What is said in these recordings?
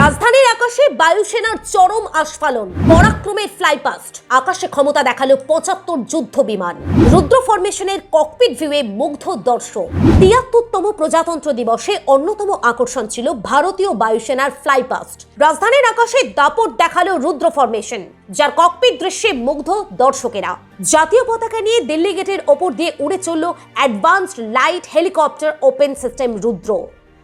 রাজধানীর আকাশে বায়ুসেনার চরম আস্ফালন, পরাক্রমের ফ্লাইপাস্ট। আকাশে ক্ষমতা দেখালো ৭৫ যুদ্ধ বিমান। রুদ্র ফরমেশনের ককপিট ভিউয়ে মুগ্ধ দর্শক। ৭৩তম প্রজাতন্ত্র দিবসে অন্যতম আকর্ষণ ছিল ভারতীয় বায়ুসেনার ফ্লাইপাস্ট। রাজধানীর আকাশে দাপট দেখালো রুদ্র ফরমেশন, যার ককপিট দৃশ্যে মুগ্ধ দর্শকেরা। জাতীয় পতাকা নিয়ে দিল্লি গেটের ওপর দিয়ে উড়ে চলল advanced light helicopter weapon system Rudra.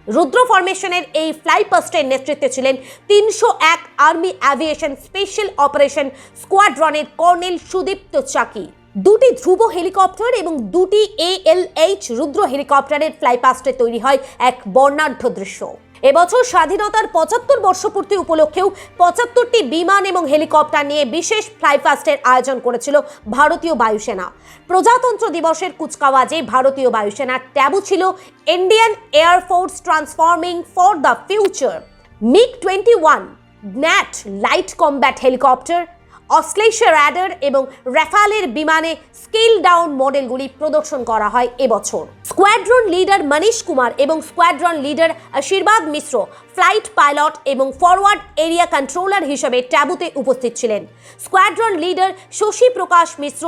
Rudra ফরমেশনের এই ফ্লাইপাস্টের নেতৃত্বে ছিলেন ৩০১ আর্মি অ্যাভিয়েশন স্পেশাল অপারেশন স্কোয়াড্রনের কর্নেল সুদীপ্ত চাকি। দুটি ধ্রুব হেলিকপ্টার এবং দুটি ALH রুদ্র হেলিকপ্টারের ফ্লাইপাস্টে তৈরি হয় এক বর্ণাঢ্য দৃশ্য। এবছর স্বাধীনতার ৭৫ বর্ষপূর্তি উপলক্ষেও ৭৫টি বিমান এবং হেলিকপ্টার নিয়ে বিশেষ ফ্লাইপাস্টের আয়োজন করেছিল ভারতীয় বায়ুসেনা। প্রজাতন্ত্র দিবসের কুচকাওয়াজে ভারতীয় বায়ুসেনার ট্যাবু ছিল Indian air force transforming for the future. MiG-21, Gnat light combat helicopter, Aslesha radar এবং রাফালের বিমানে স্কেল ডাউন মডেলগুলি প্রদর্শন করা হয় এবছর। স্কোয়াড্রন লিডার মনীশ কুমার এবং স্কোয়াড্রন লিডার আশীর্বাদ মিশ্র ফ্লাইট পাইলট এবং ফরওয়ার্ড এরিয়া কন্ট্রোলার হিসেবে ট্যাবুতে উপস্থিত ছিলেন। স্কোয়াড্রন লিডার শশী প্রকাশ মিশ্র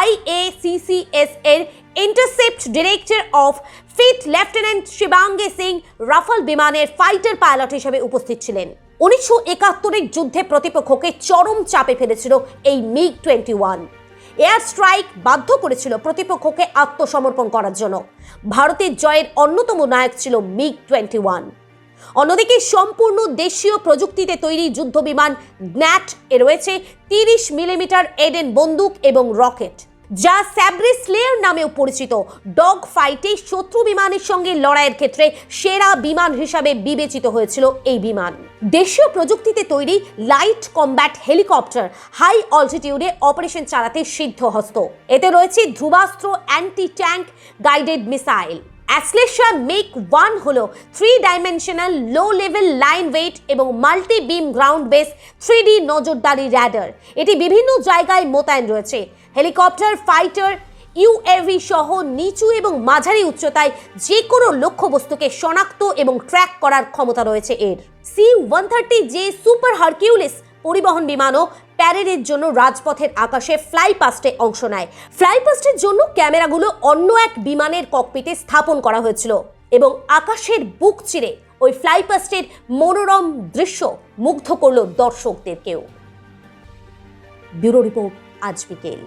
IACCS এর intercept director of flight lieutenant Shivangi Singh Rafale বিমানের ফাইটার পাইলট হিসেবে উপস্থিত ছিলেন। ১৯৭১-এর যুদ্ধে প্রতিপক্ষকে চরম চাপে ফেলেছিল এই MiG-21। এয়ার স্ট্রাইক বাধ্য করেছিল প্রতিপক্ষকে আত্মসমর্পণ করার জন্য। ভারতের জয়ের অন্যতম নায়ক ছিল MiG-21। অন্যদিকে সম্পূর্ণ দেশীয় প্রযুক্তিতে তৈরি যুদ্ধ বিমান গ্ন্যাট এ রয়েছে ৩০ মিলিমিটার এডেন বন্দুক এবং রকেট, যা স্যাব্রিস স্লেয়ার নামেও পরিচিত। ডগ ফাইটে শত্রু বিমানের সঙ্গে লড়াইয়ের ক্ষেত্রে সেরা বিমান হিসাবে বিবেচিত হয়েছিল এই বিমান। দেশীয় প্রযুক্তিতে তৈরি লাইট কম্ব্যাট হেলিকপ্টার হাই অল্টিটিউডে অপারেশন চালাতে সিদ্ধহস্ত। এতে রয়েছে ধ্রুবাস্ত্র anti tank guided missile. Ashlesha মেক-1 হলো 3-ডাইমেনশনাল লো লেভেল লাইন ওয়েট এবং multi beam ground base 3D নজরদারি র্যাডার। এটি বিভিন্ন জায়গায় মোতায়েন রয়েছে। হেলিকপ্টার, ফাইটার, UAV সহ নিচু এবং মাঝারি উচ্চতায় যে কোনো লক্ষ্যবস্তুকে শনাক্ত এবং ট্র্যাক করার ক্ষমতা রয়েছে এর। C-130J সুপার হারকিউলিস পরিবহন বিমানও প্যারেডের জন্য রাজপথের আকাশে ফ্লাইপাস্টে অংশ নেয়। ফ্লাইপাস্টের জন্য ক্যামেরাগুলো অন্য এক বিমানের ককপিটে স্থাপন করা হয়েছিল এবং আকাশের বুক চিরে ওই ফ্লাইপাস্টের মনোরম দৃশ্য মুগ্ধ করল দর্শকদেরকেও। ব্যুরো রিপোর্ট, আজ বিকেল।